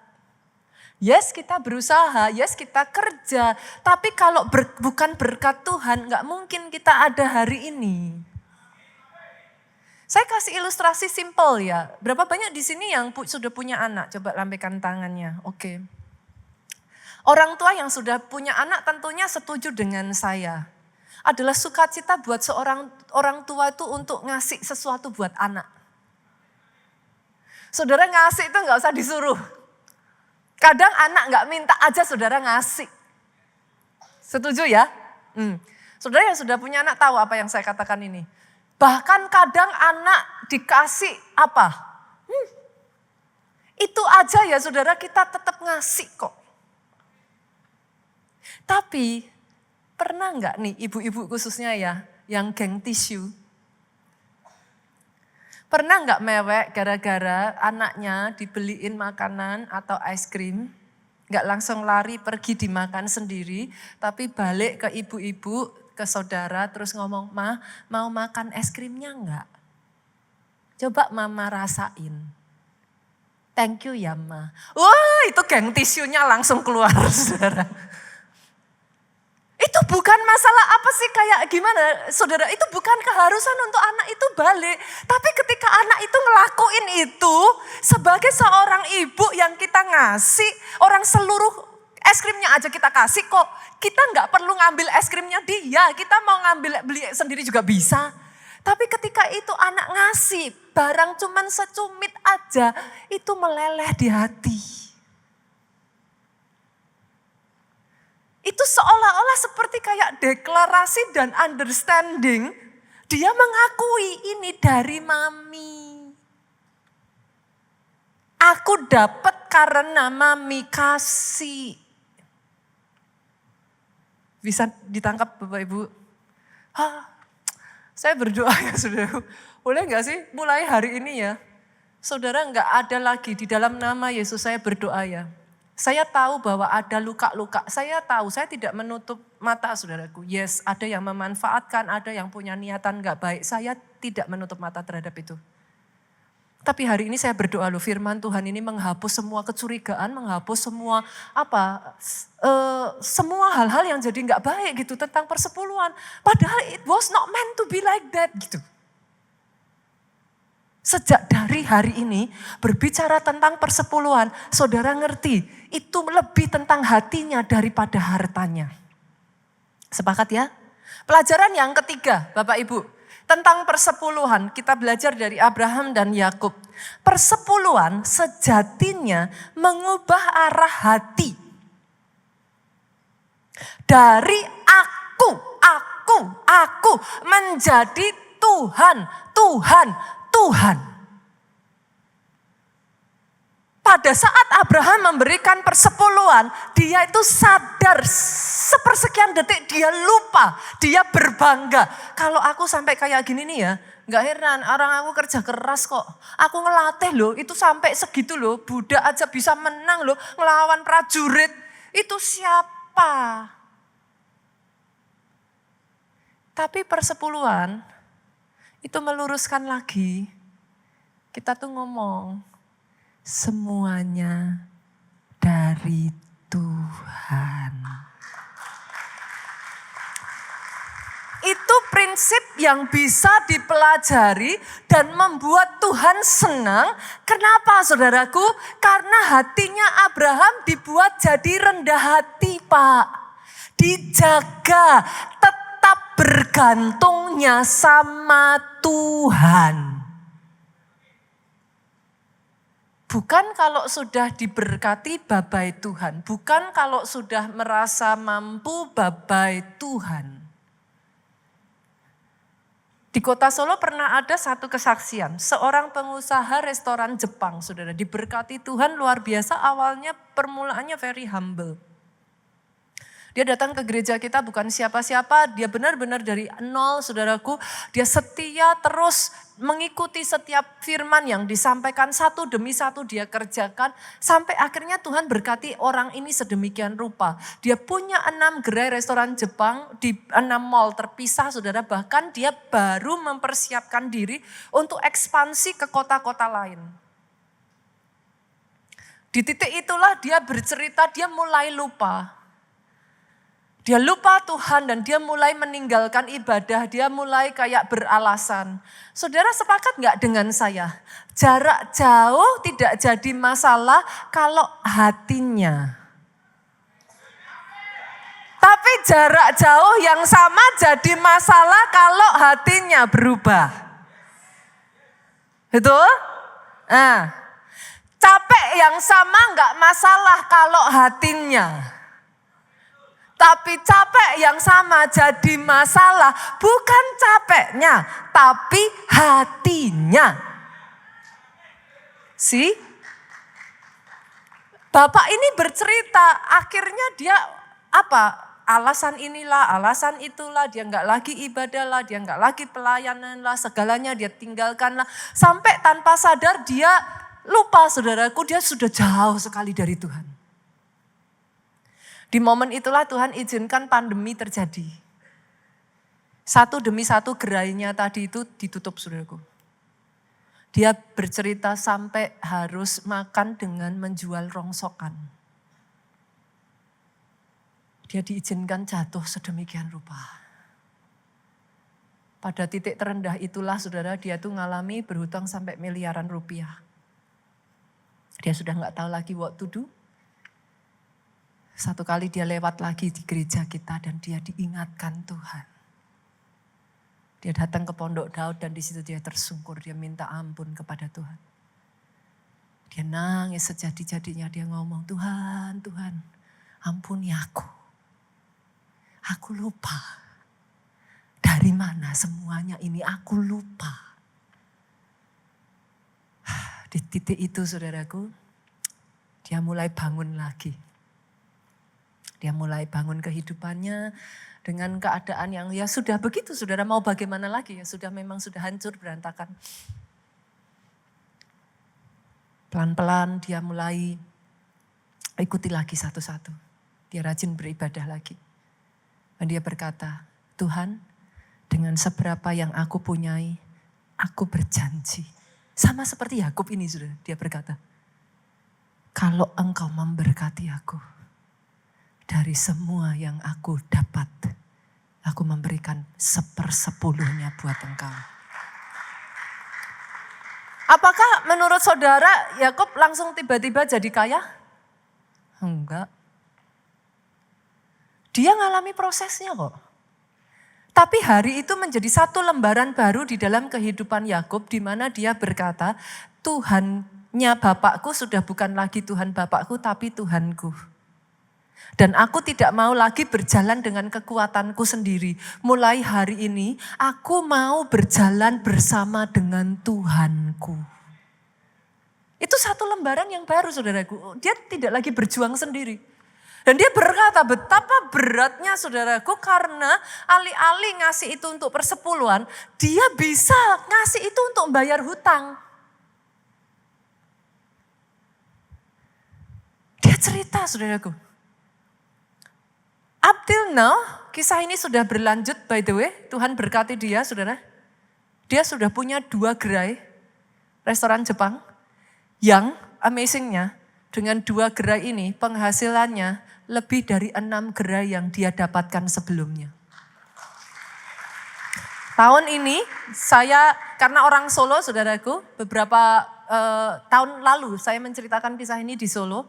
Yes, kita berusaha, yes kita kerja, tapi kalau bukan berkat Tuhan gak mungkin kita ada hari ini. Saya kasih ilustrasi simple ya. Berapa banyak di sini yang sudah punya anak? Coba lambaikan tangannya. Oke. Orang tua yang sudah punya anak tentunya setuju dengan saya. Adalah sukacita buat seorang orang tua itu untuk ngasih sesuatu buat anak. Saudara ngasih itu gak usah disuruh. Kadang anak gak minta aja saudara ngasih. Setuju ya? Saudara yang sudah punya anak tahu apa yang saya katakan ini. Bahkan kadang anak dikasih apa? Itu aja ya saudara kita tetap ngasih kok. Tapi pernah gak nih ibu-ibu khususnya ya yang geng tisu? Pernah gak mewek gara-gara anaknya dibeliin makanan atau es krim, gak langsung lari pergi dimakan sendiri, tapi balik ke ibu-ibu, ke saudara terus ngomong, Ma mau makan es krimnya gak? Coba mama rasain. Thank you ya Ma. Wah itu geng tisunya langsung keluar saudara. Itu bukan masalah apa sih kayak gimana saudara, itu bukan keharusan untuk anak itu balik. Tapi ketika anak itu ngelakuin itu sebagai seorang ibu yang kita ngasih, orang seluruh es krimnya aja kita kasih kok. Kita gak perlu ngambil es krimnya dia, kita mau ngambil beli sendiri juga bisa. Tapi ketika itu anak ngasih barang cuman secumit aja, itu meleleh di hati. Itu seolah-olah seperti kayak deklarasi dan understanding. Dia mengakui ini dari mami. Aku dapat karena mami kasih. Bisa ditangkap Bapak Ibu? Saya berdoa ya saudara. Boleh gak sih mulai hari ini ya. Saudara gak ada lagi di dalam nama Yesus saya berdoa ya. Saya tahu bahwa ada luka-luka, saya tahu, saya tidak menutup mata saudaraku. Yes, ada yang memanfaatkan, ada yang punya niatan gak baik. Saya tidak menutup mata terhadap itu. Tapi hari ini saya berdoa loh, firman Tuhan ini menghapus semua kecurigaan, menghapus semua semua hal-hal yang jadi gak baik gitu tentang persepuluhan. Padahal it was not meant to be like that gitu. Sejak dari hari ini berbicara tentang persepuluhan, saudara ngerti itu lebih tentang hatinya daripada hartanya. Sepakat ya? Pelajaran yang ketiga Bapak Ibu, tentang persepuluhan kita belajar dari Abraham dan Yakub. Persepuluhan sejatinya mengubah arah hati. Dari aku menjadi Tuhan. Pada saat Abraham memberikan persepuluhan, dia itu sadar sepersekian detik dia lupa, dia berbangga. Kalau aku sampai kayak gini nih ya, gak heran orang aku kerja keras kok. Aku ngelatih loh, itu sampai segitu loh, budak aja bisa menang loh, ngelawan prajurit. Itu siapa? Tapi persepuluhan itu meluruskan lagi, kita tuh ngomong, semuanya dari Tuhan. Itu prinsip yang bisa dipelajari dan membuat Tuhan senang. Kenapa saudaraku? Karena hatinya Abraham dibuat jadi rendah hati, Pak. Dijaga, tetap bergantungnya sama Tuhan. Bukan kalau sudah diberkati babai Tuhan. Bukan kalau sudah merasa mampu babai Tuhan. Di kota Solo pernah ada satu kesaksian. Seorang pengusaha restoran Jepang, saudara, diberkati Tuhan luar biasa. Awalnya permulaannya very humble. Dia datang ke gereja kita bukan siapa-siapa, dia benar-benar dari nol saudaraku. Dia setia terus mengikuti setiap firman yang disampaikan, satu demi satu dia kerjakan. Sampai akhirnya Tuhan berkati orang ini sedemikian rupa. Dia punya 6 gerai restoran Jepang di 6 mall terpisah saudara. Bahkan dia baru mempersiapkan diri untuk ekspansi ke kota-kota lain. Di titik itulah dia bercerita, dia mulai lupa. Dia lupa Tuhan dan dia mulai meninggalkan ibadah, dia mulai kayak beralasan. Saudara sepakat gak dengan saya? Jarak jauh tidak jadi masalah kalau hatinya. Tapi jarak jauh yang sama jadi masalah kalau hatinya berubah. Betul? Nah, capek yang sama gak masalah kalau hatinya. Tapi capek yang sama jadi masalah, bukan capeknya, tapi hatinya. See? Bapak ini bercerita, akhirnya dia alasan inilah, alasan itulah, dia nggak lagi ibadah lah, dia nggak lagi pelayanan lah, segalanya dia tinggalkan lah. Sampai tanpa sadar dia lupa saudaraku, dia sudah jauh sekali dari Tuhan. Di momen itulah Tuhan izinkan pandemi terjadi. Satu demi satu gerainya tadi itu ditutup saudaraku. Dia bercerita sampai harus makan dengan menjual rongsokan. Dia diizinkan jatuh sedemikian rupa. Pada titik terendah itulah saudara dia tuh ngalami berhutang sampai miliaran rupiah. Dia sudah gak tahu lagi what to do. Satu kali dia lewat lagi di gereja kita dan dia diingatkan Tuhan. Dia datang ke Pondok Daud dan di situ dia tersungkur, dia minta ampun kepada Tuhan. Dia nangis sejadi-jadinya, dia ngomong, Tuhan, Tuhan, ampuni aku. Aku lupa. Dari mana semuanya ini aku lupa. Di titik itu saudaraku, dia mulai bangun lagi. Dia mulai bangun kehidupannya dengan keadaan yang ya sudah begitu, saudara mau bagaimana lagi ya memang sudah hancur berantakan. Pelan-pelan dia mulai ikuti lagi satu-satu. Dia rajin beribadah lagi. Dan dia berkata, Tuhan dengan seberapa yang aku punyai, aku berjanji. Sama seperti Yakub ini saudara, dia berkata, kalau engkau memberkati aku, dari semua yang aku dapat, aku memberikan 1/10 buat engkau. Apakah menurut saudara Yakub langsung tiba-tiba jadi kaya? Enggak. Dia ngalami prosesnya kok. Tapi hari itu menjadi satu lembaran baru di dalam kehidupan Yakub, di mana dia berkata, Tuhannya bapakku sudah bukan lagi Tuhan bapakku, tapi Tuhanku. Dan aku tidak mau lagi berjalan dengan kekuatanku sendiri. Mulai hari ini, aku mau berjalan bersama dengan Tuhanku. Itu satu lembaran yang baru, saudaraku. Dia tidak lagi berjuang sendiri. Dan dia berkata betapa beratnya saudaraku karena alih-alih ngasih itu untuk persepuluhan, dia bisa ngasih itu untuk membayar hutang. Dia cerita saudaraku. Up till now, kisah ini sudah berlanjut by the way, Tuhan berkati dia saudara. Dia sudah punya 2 gerai restoran Jepang yang amazingnya dengan 2 gerai ini penghasilannya lebih dari 6 gerai yang dia dapatkan sebelumnya. Tahun ini saya, karena orang Solo saudaraku, beberapa tahun lalu saya menceritakan kisah ini di Solo.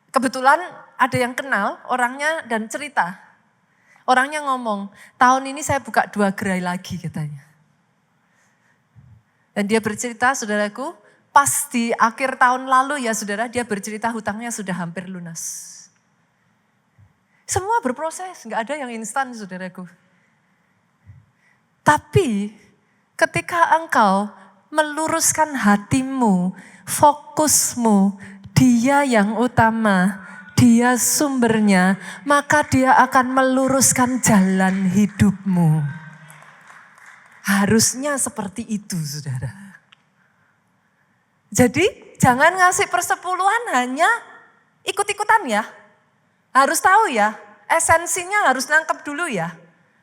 Kebetulan ada yang kenal orangnya dan cerita. Orangnya ngomong, tahun ini saya buka 2 gerai lagi katanya. Dan dia bercerita saudaraku, pas di akhir tahun lalu ya saudara, dia bercerita hutangnya sudah hampir lunas. Semua berproses, nggak ada yang instan saudaraku. Tapi ketika engkau meluruskan hatimu, fokusmu, dia yang utama, dia sumbernya, maka dia akan meluruskan jalan hidupmu. Harusnya seperti itu saudara. Jadi jangan ngasih persepuluhan hanya ikut-ikutan ya. Harus tahu ya, esensinya harus nangkep dulu ya.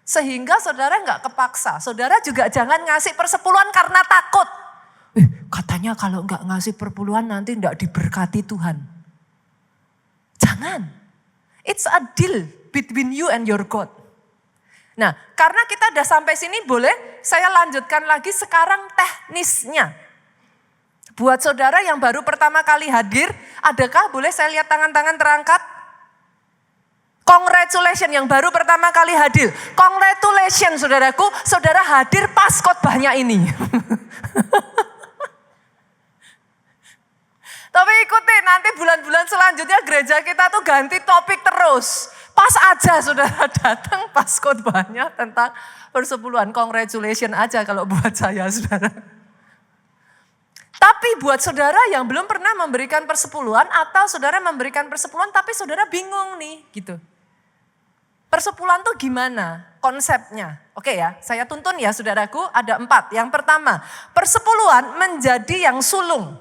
Sehingga saudara nggak kepaksa. Saudara juga jangan ngasih persepuluhan karena takut. Katanya kalau nggak ngasih perpuluhan nanti nggak diberkati Tuhan. Jangan. It's a deal between you and your God. Nah, karena kita udah sampai sini boleh saya lanjutkan lagi sekarang teknisnya. Buat saudara yang baru pertama kali hadir, adakah boleh saya lihat tangan-tangan terangkat? Congratulations yang baru pertama kali hadir. Congratulations saudaraku, saudara hadir pas khotbahnya ini. Tapi ikuti nanti bulan-bulan selanjutnya gereja kita tuh ganti topik terus. Pas aja saudara datang pas khotbahnya tentang persepuluhan. Congratulations aja kalau buat saya saudara. Tapi buat saudara yang belum pernah memberikan persepuluhan atau saudara memberikan persepuluhan tapi saudara bingung nih gitu. Persepuluhan tuh gimana konsepnya? Oke ya, saya tuntun ya saudaraku, ada 4. Yang pertama, persepuluhan menjadi yang sulung.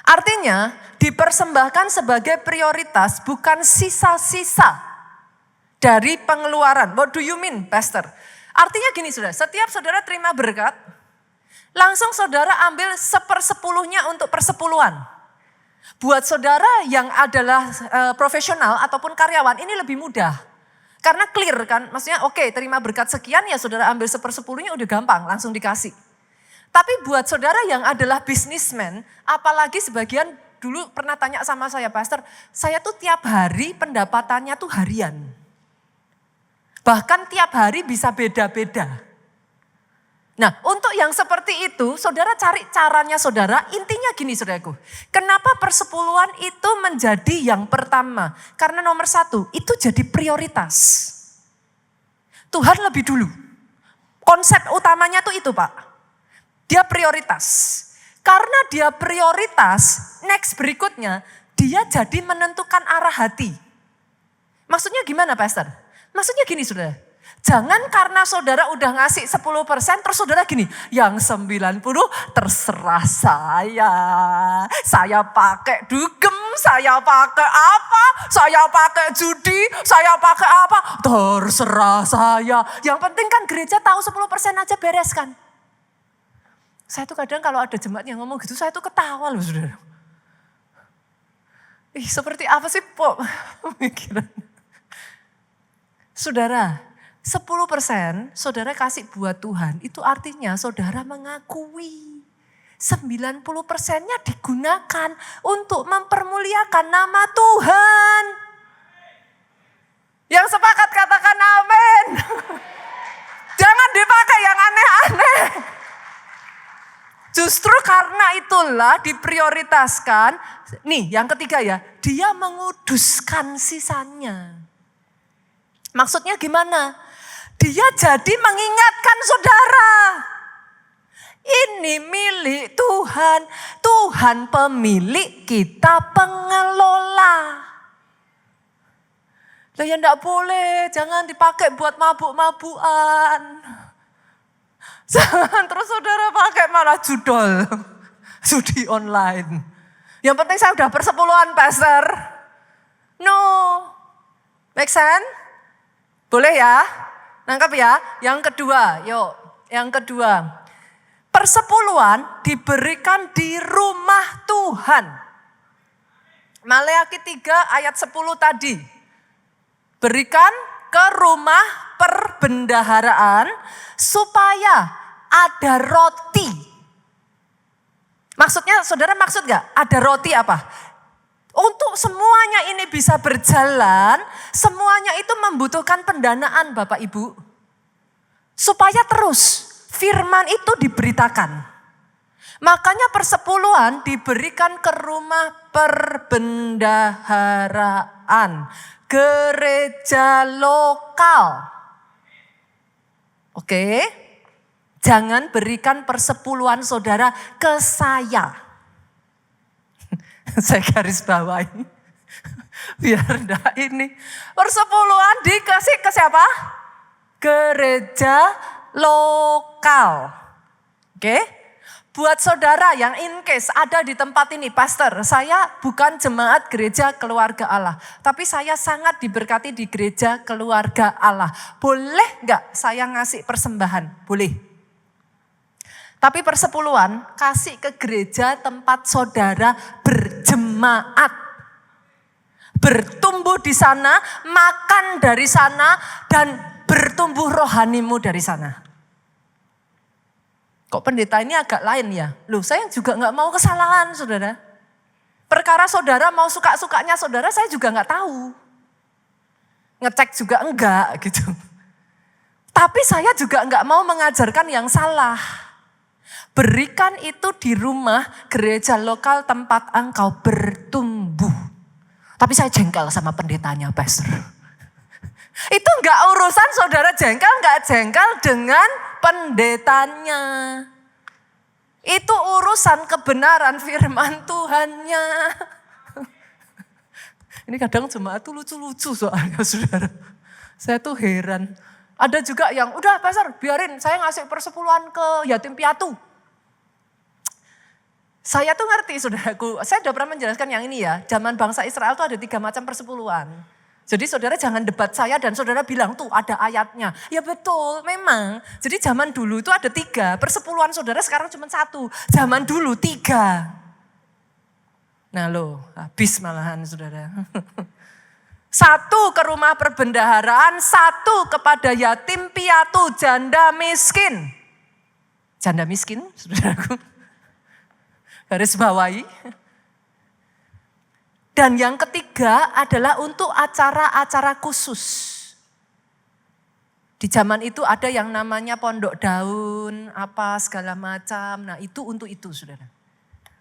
Artinya dipersembahkan sebagai prioritas bukan sisa-sisa dari pengeluaran. What do you mean pastor? Artinya gini saudara, setiap saudara terima berkat, langsung saudara ambil 1/10 untuk persepuluhan. Buat saudara yang adalah profesional ataupun karyawan ini lebih mudah. Karena clear kan, maksudnya oke, terima berkat sekian ya saudara ambil 1/10 udah gampang langsung dikasih. Tapi buat saudara yang adalah bisnismen, apalagi sebagian dulu pernah tanya sama saya, pastor, saya tuh tiap hari pendapatannya tuh harian. Bahkan tiap hari bisa beda-beda. Nah untuk yang seperti itu, saudara cari caranya saudara, intinya gini saudaraku. Kenapa persepuluhan itu menjadi yang pertama? Karena nomor 1, itu jadi prioritas. Tuhan lebih dulu. Konsep utamanya tuh itu Pak. Dia prioritas. Karena dia prioritas, next berikutnya, dia jadi menentukan arah hati. Maksudnya gimana pastor? Maksudnya gini saudara. Jangan karena saudara udah ngasih 10% terus saudara gini, yang 90 terserah saya. Saya pakai dugem, saya pakai apa, saya pakai judi, saya pakai apa, terserah saya. Yang penting kan gereja tahu 10% aja beres kan. Saya tuh kadang kalau ada jemaat yang ngomong gitu, saya tuh ketawa loh saudara. Seperti apa sih pemikiran? Saudara, 10% saudara kasih buat Tuhan, itu artinya saudara mengakui 90%-nya digunakan untuk mempermuliakan nama Tuhan. Yang sepakat katakan amin. Jangan dipakai yang aneh-aneh. Justru karena itulah diprioritaskan. Nih yang ketiga ya, dia menguduskan sisanya. Maksudnya gimana? Dia jadi mengingatkan saudara. Ini milik Tuhan. Tuhan pemilik, kita pengelola. Lah ya enggak boleh, jangan dipakai buat mabuk-mabukan. Jangan terus saudara pakai malah judol. Judi online. Yang penting saya udah persepuluhan pastor. No. Make sense? Boleh ya? Nangkap ya? Yang kedua, yuk. Yang kedua. Persepuluhan diberikan di rumah Tuhan. Maleakhi 3 ayat 10 tadi. Berikan ke rumah perbendaharaan supaya ada roti. Maksudnya saudara maksud gak? Ada roti apa? Untuk semuanya ini bisa berjalan, semuanya itu membutuhkan pendanaan Bapak Ibu. Supaya terus firman itu diberitakan. Makanya persepuluhan diberikan ke rumah perbendaharaan. Gereja lokal. Oke. Jangan berikan persepuluhan saudara ke saya. Saya garis bawahi. Biar enggak ini. Persepuluhan dikasih ke siapa? Gereja lokal. Oke? Buat saudara yang in case ada di tempat ini, pastor, saya bukan jemaat gereja keluarga Allah. Tapi saya sangat diberkati di gereja keluarga Allah. Boleh enggak saya ngasih persembahan? Boleh. Tapi persepuluhan kasih ke gereja tempat saudara berjemaat. Bertumbuh di sana, makan dari sana, dan bertumbuh rohanimu dari sana. Kok pendeta ini agak lain ya? Loh, saya juga gak mau kesalahan saudara. Perkara saudara mau suka-sukanya saudara, saya juga gak tahu. Ngecek juga enggak gitu. Tapi saya juga gak mau mengajarkan yang salah. Berikan itu di rumah gereja lokal tempat engkau bertumbuh. Tapi saya jengkel sama pendetanya, pastor. Itu enggak urusan saudara jengkel, enggak jengkel dengan pendetanya. Itu urusan kebenaran firman Tuhannya. Ini kadang jemaat tuh lucu-lucu soalnya saudara. Saya tuh heran. Ada juga yang udah pastor biarin saya ngasih persepuluhan ke yatim piatu. Saya tuh ngerti saudaraku, saya udah pernah menjelaskan yang ini ya. Zaman bangsa Israel tuh ada 3 macam persepuluhan. Jadi saudara jangan debat saya dan saudara bilang tuh ada ayatnya. Ya betul memang. Jadi zaman dulu itu ada 3. Persepuluhan saudara sekarang cuma 1. Zaman dulu 3. Nah loh habis malahan saudara. 1 ke rumah perbendaharaan, 1 kepada yatim piatu, janda miskin. Janda miskin saudaraku. Garis bawahi. Dan yang ketiga adalah untuk acara-acara khusus. Di zaman itu ada yang namanya pondok daun, apa segala macam. Nah itu untuk itu saudara.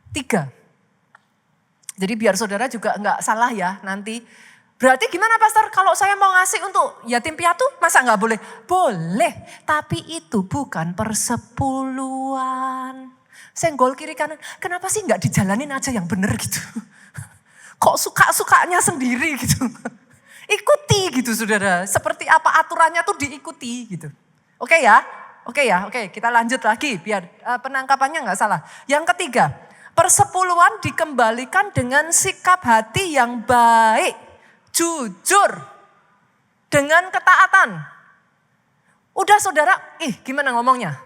3. Jadi biar saudara juga enggak salah ya nanti. Berarti gimana pastor kalau saya mau ngasih untuk yatim piatu masa enggak boleh? Boleh, tapi itu bukan persepuluhan. Senggol kiri kanan, kenapa sih enggak dijalanin aja yang benar gitu. Kok suka-sukanya sendiri gitu. Ikuti gitu saudara. Seperti apa aturannya tuh diikuti gitu. Oke ya? Oke ya? Oke kita lanjut lagi biar penangkapannya gak salah. Yang ketiga, persepuluhan dikembalikan dengan sikap hati yang baik. Jujur. Dengan ketaatan. Udah saudara, gimana ngomongnya?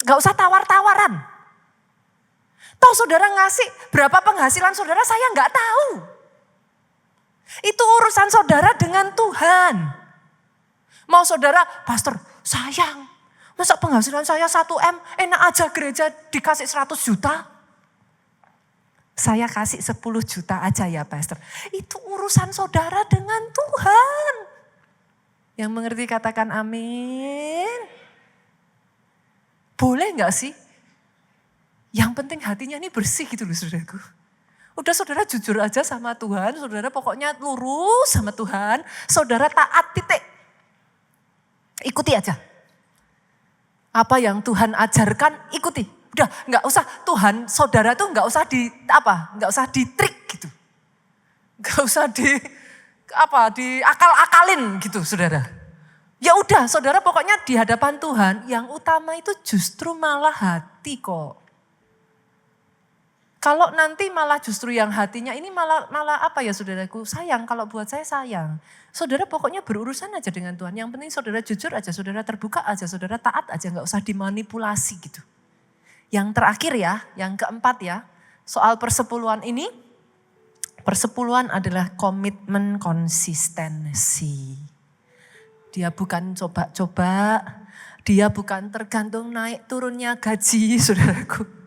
Gak usah tawar-tawaran. Tahu saudara ngasih berapa penghasilan saudara saya nggak tahu. Itu urusan saudara dengan Tuhan. Mau saudara, pastor sayang Masa penghasilan saya 1 M, enak aja gereja dikasih 100 juta. Saya kasih 10 juta aja ya pastor. Itu urusan saudara dengan Tuhan. Yang mengerti katakan amin. Boleh gak sih? Yang penting hatinya ini bersih gitu loh saudaraku. Udah saudara jujur aja sama Tuhan, saudara pokoknya lurus sama Tuhan, saudara taat titik. Ikuti aja. Apa yang Tuhan ajarkan ikuti. Udah gak usah Tuhan, saudara tuh gak usah gak usah ditrik gitu. Gak usah diakal-akalin gitu saudara. Ya udah saudara pokoknya di hadapan Tuhan yang utama itu justru malah hati kok. Kalau nanti malah justru yang hatinya ini malah apa ya saudaraku, sayang, kalau buat saya sayang. Saudara pokoknya berurusan aja dengan Tuhan. Yang penting saudara jujur aja, saudara terbuka aja, saudara taat aja, gak usah dimanipulasi gitu. Yang terakhir ya, yang keempat ya, soal persepuluhan ini. Persepuluhan adalah komitmen konsistensi. Dia bukan coba-coba, dia bukan tergantung naik turunnya gaji saudaraku.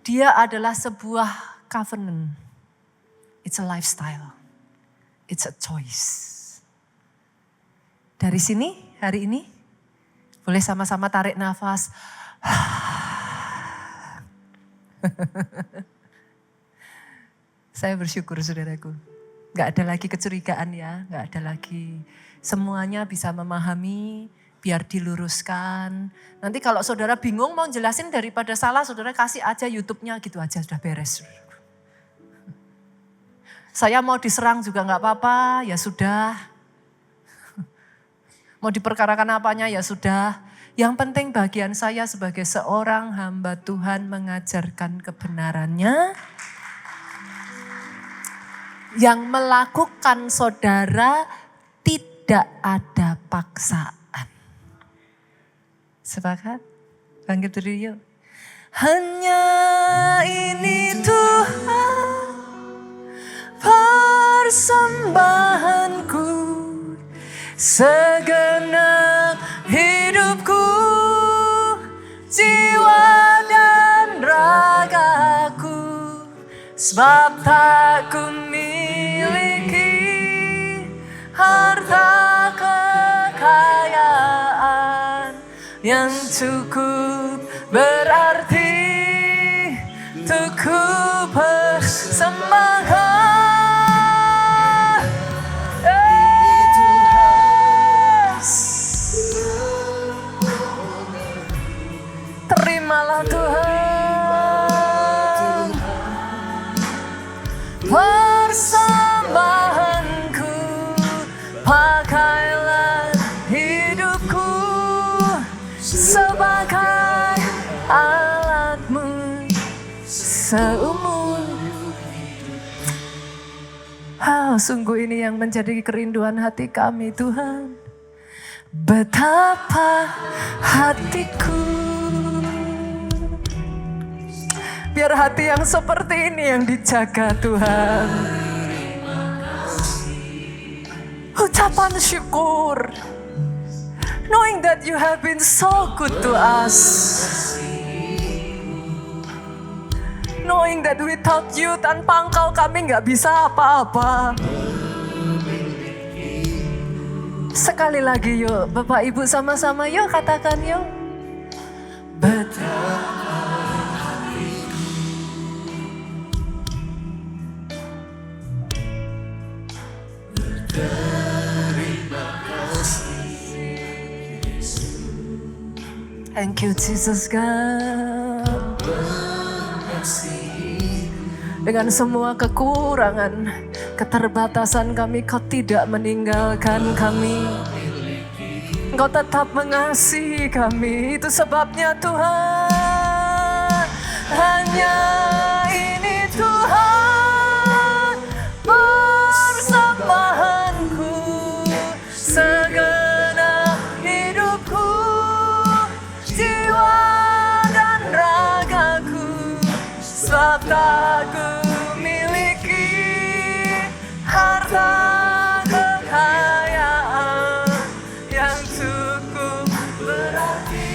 Dia adalah sebuah covenant. It's a lifestyle. It's a choice. Dari sini, hari ini, boleh sama-sama tarik nafas. Saya bersyukur saudaraku. Gak ada lagi kecurigaan ya, gak ada lagi. Semuanya bisa memahami, biar diluruskan. Nanti kalau saudara bingung mau jelasin daripada salah, saudara kasih aja YouTube-nya gitu aja sudah beres. Saya mau diserang juga gak apa-apa, ya sudah. Mau diperkarakan apanya ya sudah. Yang penting bagian saya sebagai seorang hamba Tuhan mengajarkan kebenarannya. Yang melakukan saudara tidak ada paksaan. Sepakat? Bangkit dulu yuk. Hanya ini Tuhan persembahanku, segenap hidupku, jiwa dan ragaku, sebab tak ku miliki harta kekayaan yang cukup berarti untuk ku persembahkan. Terimalah Tuhan persembahanku, pakailah hidupku sebagai alatmu seumur. Sungguh ini yang menjadi kerinduan hati kami Tuhan. Betapa hatiku, biar hati yang seperti ini yang dijaga Tuhan. Ucapan syukur, knowing that you have been so good to us. Knowing that without you, tanpa engkau kami gak bisa apa-apa. Sekali lagi yuk, Bapak Ibu sama-sama yuk katakan yuk. Betapa hatiku. Berterima kasih Yesus. Thank you Jesus God. Dengan semua kekurangan, keterbatasan kami, Kau tidak meninggalkan kami. Engkau tetap mengasihi kami, itu sebabnya Tuhan. Hanya ini Tuhan persembahanku, segenap hidupku, jiwa dan ragaku, sebab tak ku miliki harta kekayaan yang cukup berarti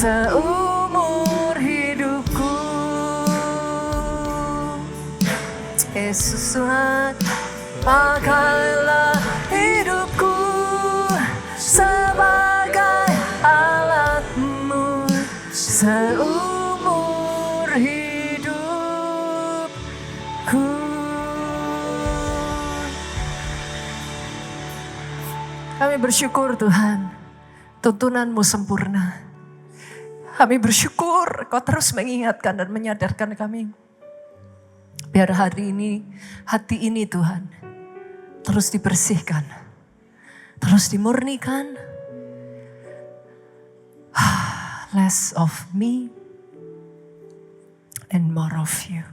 seumur hidupku. Yesus Tuhan, pakailah hidupku sebagai alatmu seumur hidupku. Kami bersyukur Tuhan, tuntunanmu sempurna. Kami bersyukur Kau terus mengingatkan dan menyadarkan kami. Biar hari ini, hati ini Tuhan, terus dibersihkan, terus dimurnikan. Less of me and more of you.